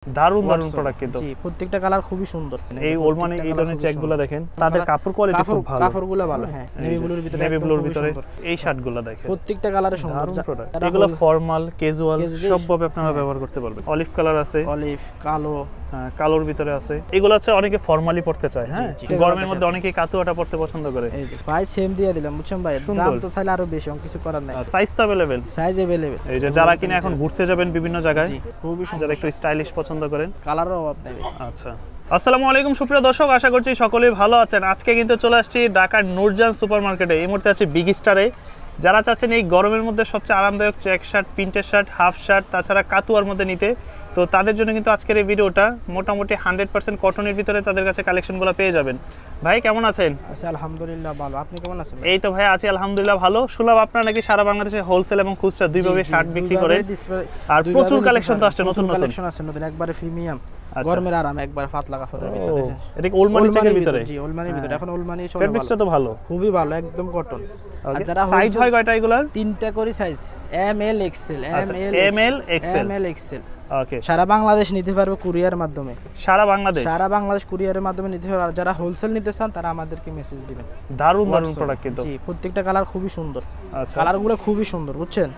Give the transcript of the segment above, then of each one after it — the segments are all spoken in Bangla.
দারুণ দারুণ প্রোডাক্ট কিন্তু জি, প্রত্যেকটা কালার খুবই সুন্দর। এই ওলমানি এই ধরনের চেকগুলো দেখেন, তাদের কাপড় কোয়ালিটি খুব ভালো, কাপড়গুলো ভালো। হ্যাঁ, নেভি ব্লুর ভিতরে, নেভি ব্লুর ভিতরে এই শার্টগুলো দেখেন, প্রত্যেকটা কালারে সুন্দর। দারুণ প্রোডাক্ট। এগুলো ফর্মাল ক্যাজুয়াল সব ভাবে আপনারা ব্যবহার করতে পারবেন। অলিভ কালার আছে, অলিভ কালো, কালোর ভিতরে আছে। এগুলো হচ্ছে অনেকে ফর্মালি পড়তে চায়। হ্যাঁ, গরমের মধ্যে অনেকে কাতুয়াটা পড়তে পছন্দ করে। এই যে ভাই সেম দিয়ে দিলাম, বুঝছেন ভাই, দাম তো চাইলে আরো বেশি, কিছু করার নাই। সাইজ তো अवेलेबल, সাইজ अवेलेबल। এই যে যারা কিনা এখন ঘুরতে যাবেন বিভিন্ন জায়গায়, খুবই সুন্দর, যারা একটু স্টাইলিশ পছন্দ করেন, কালারও অভাব নেই। আচ্ছা। আসসালামু আলাইকুম সুপ্রিয় দর্শক, আশা করছি সকলেই ভালো আছেন। আজকে কিন্তু চলে আসছি ঢাকার নূরজাহান সুপার মার্কেটে। এই মুহূর্তে আছে বিগ স্টারে। যারা চাচ্ছেন এই গরমের মধ্যে সবচেয়ে আরামদায়ক চেক শার্ট, প্রিন্টের শার্ট, হাফ শার্ট, তাছাড়া কাতুয়ার মধ্যে নিতে, তো তাদের জন্য কিন্তু আজকের এই ভিডিওটা মোটামুটি 100% কটনের ভিতরে তাদের কাছে কালেকশনগুলো পেয়ে যাবেন। ভাই কেমন আছেন? আচ্ছা, আলহামদুলিল্লাহ ভালো। আপনি কেমন আছেন? এই তো ভাই আছি আলহামদুলিল্লাহ ভালো। শুনলাম আপনারা নাকি সারা বাংলাদেশে হোলসেল এবং খুচরা দুইভাবে শার্ট বিক্রি করেন, আর প্রচুর কালেকশন তো আসছে, নতুন কালেকশন আছে, নতুন একবারে প্রিমিয়াম, গরমের আরাম, একবার পাতলা কাপড়ের ভিতরে। এটা কি ওলমানি চেকের ভিতরে? জি, ওলমানির ভিতরে। এখন ওলমানি চলে, ফেব্রিক্সটা তো ভালো, খুবই ভালো, একদম কটন। আর যারা সাইজ হয় কয়টা এগুলার? তিনটা করে size, M L XL, M L XL. Okay, সারা বাংলাদেশ নিতে পারবে কুরিয়ার মাধ্যমে। সারা বাংলাদেশ কুরিয়ারের মাধ্যমে নিতে পারবে। আর যারা হোলসেল নিতে চান তারা আমাদেরকে মেসেজ দিবেন। দারুণ দারুণ প্রোডাক্ট কিন্তু। জি, প্রত্যেকটা কালার খুবই সুন্দর। আচ্ছা, কালারগুলো খুবই সুন্দর, বুঝছেন?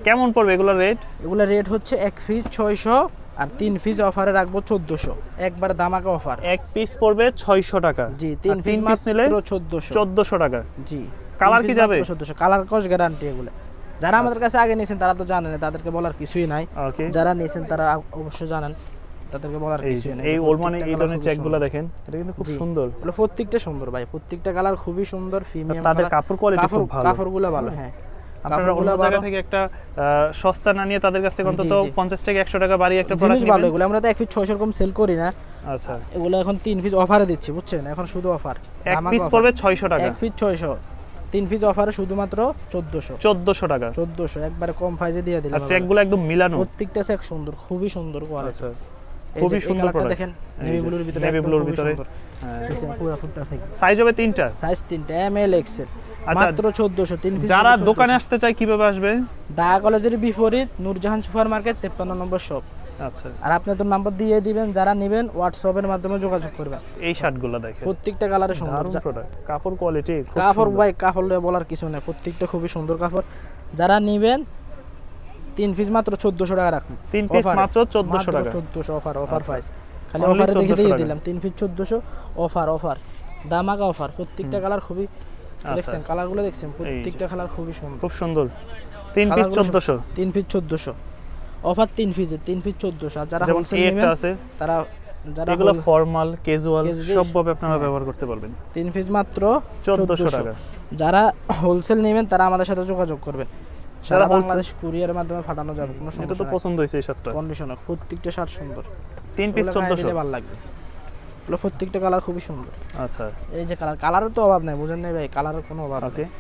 কেমন পড়বে এগুলোর রেট? এগুলা রেট হচ্ছে এক পিস 600, আর 3 পিস অফারে রাখবো 1400, একবার দামাকা অফার। এক পিস পড়বে 600 টাকা। জি, 3 পিস নিলে 1400 টাকা। জি, কালার কি যাবে? 1400 কালার কস গ্যারান্টি এগুলো। যারা আমাদের কাছে আগে নিয়েছেন তারা তো জানেন, তাদেরকে বলার কিছুই নাই। যারা নিয়েছেন তারা অবশ্যই জানেন, তাদেরকে বলার কিছুই নাই। এই ওলমানি এই ধরনের চেকগুলো দেখেন, এটা কিন্তু খুব সুন্দর। এগুলো প্রত্যেকটা সুন্দর ভাই, প্রত্যেকটা কালার খুবই সুন্দর, প্রিমিয়াম। তাদের কাপড় কোয়ালিটি খুব ভালো, কাপড়গুলো ভালো। হ্যাঁ, আপনারা অন্য জায়গা থেকে একটা সস্তা না নিয়ে তাদের কাছ থেকে অন্তত 50 টাকা 100 টাকা বাড়িয়ে একটা প্রোডাক্ট নিবেন। ভালো এগুলো। আমরা তো এক পিস 600 এরকম সেল করি না। আচ্ছা, এগুলো এখন 3 পিস অফারে দিচ্ছি, বুঝছেন? এখন শুধু অফার, এক পিস পড়বে 600 টাকা। এক পিস 600, 3 পিস অফারে শুধুমাত্র 1400 টাকা। 1400 একবারে কম প্রাইসে দিয়ে দিলাম। আর চেকগুলো একদম মিলানো, প্রত্যেকটা চেক সুন্দর, খুবই সুন্দর কোয়ালিটি। আচ্ছা, খুবই সুন্দর প্রোডাক্ট দেখেন, নেভি ব্লুর ভিতরে। হ্যাঁ, পুরো ফুটটা থেকে সাইজ হবে তিনটা, সাইজ তিনটা, এম এল এক্সেল, আচ্ছা, মাত্র 1400। 3 পিস। যারা দোকানে আসতে চায় কিভাবে আসবে? ঢাকা কলেজের বিপরীত নূরজাহান সুপার মার্কেট 53 নম্বর শপ। আচ্ছা, আর আপনি তো নাম্বার দিয়ে দিবেন, যারা নেবেন হোয়াটসঅ্যাপের মাধ্যমে যোগাযোগ করবেন। এই শার্টগুলো দেখেন, প্রত্যেকটা কালারে সুন্দর দারুণ প্রোডাক্ট, কাপড় কোয়ালিটি খুব কাপড় সুন্দর। ভাই কাপড় বলার কিছু নেই, প্রত্যেকটা খুবই সুন্দর কাপড়। যারা নেবেন 3 পিস মাত্র 1400 টাকা রাখুন। 3 পিস মাত্র 1400 টাকা। 1400 অফার প্রাইস। খালি Only অফারে দেখে 1400 দিয়ে টাকা। দিলাম 3 পিস 1400 অফার দামাকা অফার। প্রত্যেকটা কালার খুবই, দেখছেন কালারগুলো দেখছেন, প্রত্যেকটা কালার খুবই সুন্দর, খুব সুন্দর। 3 পিস 1400, 3 পিস 1400 অফার, 3 পিসে 3 পিস 1400। আর যারা যেমন হোলসেল এই নেবেন একটা আছে, তারা, যারা এগুলো ফর্মাল ক্যাজুয়াল Casual, সব ভাবে আপনারা ব্যবহার করতে পারবেন। 3 পিস মাত্র 1400 টাকা। যারা হোলসেল নেবেন তারা আমাদের সাথে যোগাযোগ করবেন। সারা বাংলাদেশ কুরিয়ারের মাধ্যমে পাঠানো যাবে, কোনো এটা সমস্যা তো নাই। পছন্দ হয়েছে এই শার্টটা, কন্ডিশন প্রত্যেকটা শার্ট সুন্দর। 3 পিস 1400, ভালো লাগবে। এগুলো প্রত্যেকটা কালার খুবই সুন্দর। আচ্ছা, এই যে কালারের তো অভাব নাই, বুঝেন নাই ভাই, কালারের কোনো অভাব ওকে। নেই।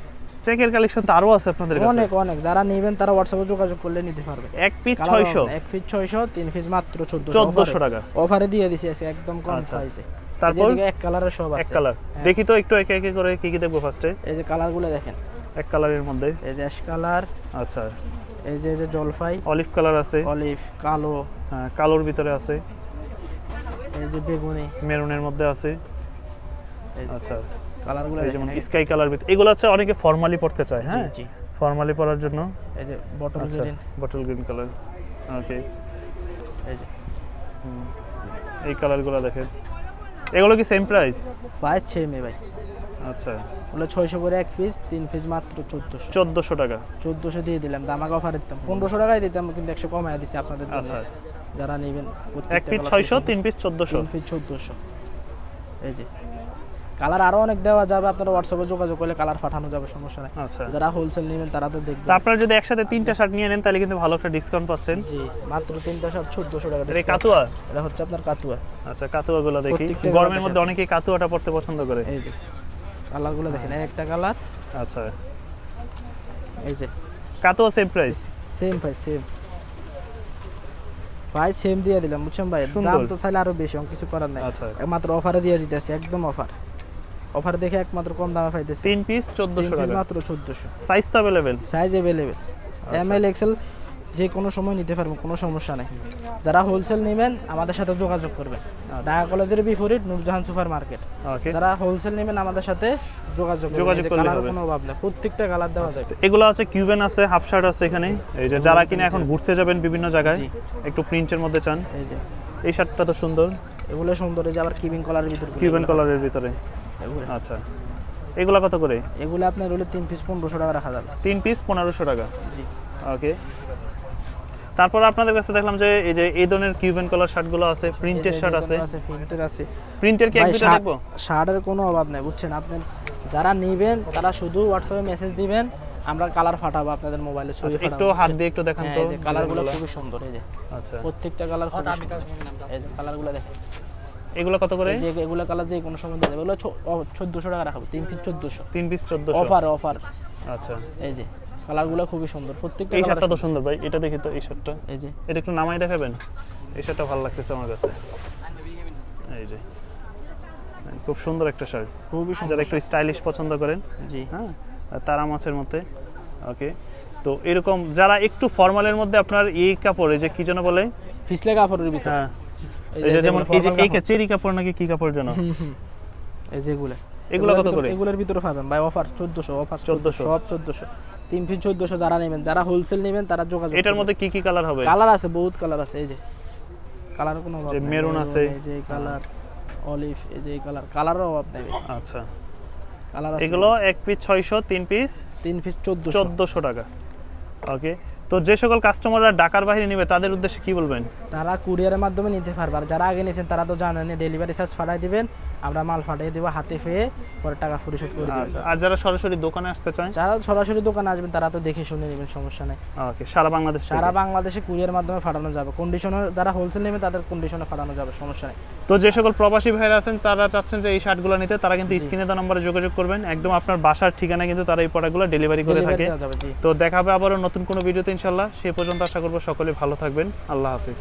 চেকের কালেকশন তো আরো আছে আপনাদের কাছে? অনেক যারা নেবেন তারা হোয়াটসঅ্যাপে যোগাযোগ করলে নিতে পারবে। এক পিস 600, এক পিস 600, 3 পিস মাত্র 1400 টাকা। অফারে দিয়ে দিছি আজকে একদম কম প্রাইসে। তারপর এক কালারের সব আছে, এক কালার দেখি তো একটু একে একে করে কি কি দেখবো ফার্স্টে। এই যে কালারগুলো দেখেন, এক কালারের মধ্যে এই যে অ্যাশ কালার, আচ্ছা, এই যে জলপাই, অলিভ কালার আছে, অলিভ কালো, হ্যাঁ কালোর ভিতরে আছে, এই যে বেগুনি, মেরুনের মধ্যে আছে। আচ্ছা, কালারগুলো এই যেমন স্কাই কালার ভিতরে, এগুলো হচ্ছে অনেকে ফর্মালি পড়তে চায়। হ্যাঁ, জি, ফর্মালি পরার জন্য। এই যে bottle green, bottle green colour, okay. এই যে এই কালারগুলো দেখেন, এগুলো কি সেম প্রাইস? প্রাইস সেমই ভাই। আচ্ছা, ওগুলো 600 করে এক পিস, 3 পিস মাত্র 1400। 1400 টাকা। 1400 দিয়ে দিলাম, দামাকা অফারে দিতাম 1500 টাকায় দিতাম, কিন্তু 100 কমায় দিছি আপনাদের জন্য। আচ্ছা, যারা নেবেন এক পিস 600, 3 পিস 1400। 3 পিস 1400। এই যে কালার আরো অনেক দেওয়া যাবে, আপনারা হোয়াটসঅ্যাপে যোগাযোগ করলে কালার পাঠানো যাবে, সমস্যা নাই। আচ্ছা, যারা হোলসেল নেবেন তারা তো দেখবেন। তা আপনারা যদি একসাথে 3টা শার্ট নিয়ে নেন তাহলে কিন্তু ভালো একটা ডিসকাউন্ট পাচ্ছেন। জি, মাত্র 3টা শার্ট 1400 টাকা। এই কাতুয়া, এটা হচ্ছে আপনার কাতুয়া। আচ্ছা, কাতুয়াগুলো দেখি, প্রত্যেকটা গরমের মধ্যে অনেকেই কাতুয়াটা পড়তে পছন্দ করে। এই যে কালারগুলো দেখেন, একটা কালার। আচ্ছা, এই যে কাতুয়া same price? Same price, price same দিয়ে দিলাম, বুঝছেন ভাই? দাম তো চাইলে আরো বেশি, কিছু করার নাই। আচ্ছা, একমাত্র অফারে দিয়ে দিতেছি, একদম অফার দেখে একমাত্র কম দামে পাইতেছি। 3 পিস 1400 টাকা, মাত্র 1400। সাইজ তো available? Size available, M L XL যে কোনো সময় নিতে পারবেন, কোনো সমস্যা নেই। যারা হোলসেল নেবেন আমাদের সাথে যোগাযোগ করবেন, ঢাকা কলেজের বিপরীত নূরজাহান সুপার মার্কেট। ওকে, যারা হোলসেল নেবেন আমাদের সাথে যোগাযোগ যোগাযোগ করলে কালার হবে। কোনো অভাব নেই, প্রত্যেকটা কালার দেওয়া যায়। এগুলো আছে কিউবেন আছে, হাফ শার্ট আছে এখানে। এই যে যারা কিনা এখন ঘুরতে যাবেন বিভিন্ন জায়গায়, জি। একটু প্রিন্টের মধ্যে চান, এই যে এই শার্টটা তো সুন্দর, এগুলো সুন্দর। এই যে আবার কিবিং কলারের ভিতর কিউবেন কালারের ভিতরে। এগুলো আচ্ছা, এগুলা কত করে? এগুলো আপনার হলে 3 পিস 1500 টাকা রাখা যাবে। 3 পিস 1500 টাকা। জি। ওকে, তারপর আপনাদের কাছে দেখলাম যে এই যে এই ধরনের কিউবেন কলার শার্টগুলো আছে, প্রিন্টের শার্ট আছে। প্রিন্টের আছে। প্রিন্টের কি এক দুটো দেখবো? শার্টের কোনো অভাব নাই, বুঝছেন। আপনি যারা নেবেন তারা শুধু হোয়াটসঅ্যাপে মেসেজ দিবেন, আমরা কালার ফাটাবো আপনাদের মোবাইলে, ছবি ফাটাবো। একটু হাত দিয়ে একটু দেখান তো। এই যে কালারগুলো খুবই সুন্দর। এই যে আচ্ছা, প্রত্যেকটা কালার খুবই সুন্দর। এই যে কালারগুলো দেখেন। এগুলো কত করে? এই যে এগুলো কালার যে কোনো সময় দিয়ে দেবে। এগুলো 1400 টাকা রাখবো, 3 পিস 1400। 3 piece 1400 offer. আচ্ছা, এই যে কালারগুলো খুবই সুন্দর প্রত্যেকটা। এই শার্টটা তো সুন্দর ভাই, এটা দেখি তো। এই শার্টটা, এই যে এটা একটু নামাই দেখাবেন। এই শার্টটা ভালো লাগতেছে আমার কাছে। এই যে খুব সুন্দর একটা শার্ট, খুবই সুন্দর। যারা একটু স্টাইলিশ পছন্দ করেন, জি হ্যাঁ, তারা মাছের মধ্যে। ওকে, তো এরকম যারা একটু ফর্মালের মধ্যে আপনার এই কাপড়, এই যে কি যেন বলে, পিছলে কাপড়ের ভিতর। হ্যাঁ, এই যে যেমন এই যে এই চেরি কাপড় নাকি কি কাপড় যেন, এই যে এগুলো কত করে? এগুলোর ভিতরে পাবেন ভাই অফার 1400। অফার 1400 সব 1400। 3 পিস 1400। যারা নেবেন, যারা হোলসেল নেবেন তারা যোগাযোগ। এটার মধ্যে কি কি কালার হবে? কালার আছে, বহুত কালার আছে। এই যে কালার কোনো অভাব যে নেই। মেরুন আছে, এই যে কালার অলিভ, এই যে কালার, কালারও অভাব নেই। আচ্ছা, কালার আছে। এগুলো এক পিস 600, 3 পিস 3 পিস 1400। 1400 টাকা। ওকে, তো যে সকল কাস্টমাররা ঢাকার বাইরে নেবে তাদের উদ্দেশ্যে কি বলবেন? তারা কুরিয়ারের মাধ্যমে নিতে পারবে। আর যারা আগে নিয়েছেন তারা তো জানেন, ডেলিভারি চার্জ পাঠিয়ে দিবেন, আমরা মাল পাঠিয়ে দেবো হাতে পেয়ে, পরে টাকা পরিশোধ করে দেবেন। আচ্ছা, আর যারা সরাসরি দোকানে আসতে চায়? যারা সরাসরি দোকানে আসবেন তারা তো দেখে শুনে নেবেন, সমস্যা নেই। ওকে, সারা বাংলাদেশ থেকে? সারা বাংলাদেশে কুরিয়ার মাধ্যমে পাঠানো যাবে। কন্ডিশনে যারা হোলসেল নেবে তাদের কন্ডিশনে পাঠানো যাবে, সমস্যা নেই। তো যে সকল প্রবাসী ভাইরা আছেন তারা চাচ্ছেন যে এই শার্টগুলো নিতে, তারা কিন্তু স্ক্রিনে দেওয়া নম্বরে যোগাযোগ করবেন। একদম আপনার বাসার ঠিকানা কিন্তু তারা এই প্রোডাক্টগুলো ডেলিভারি করে ডেলিভারি থাকে। দেওয়া যাবে। জি। তো দেখা হবে আবারও নতুন কোনো ভিডিওতে ইনশাল্লাহ। সে পর্যন্ত আশা করবো সকলে ভালো থাকবেন। আল্লাহ হাফিজ।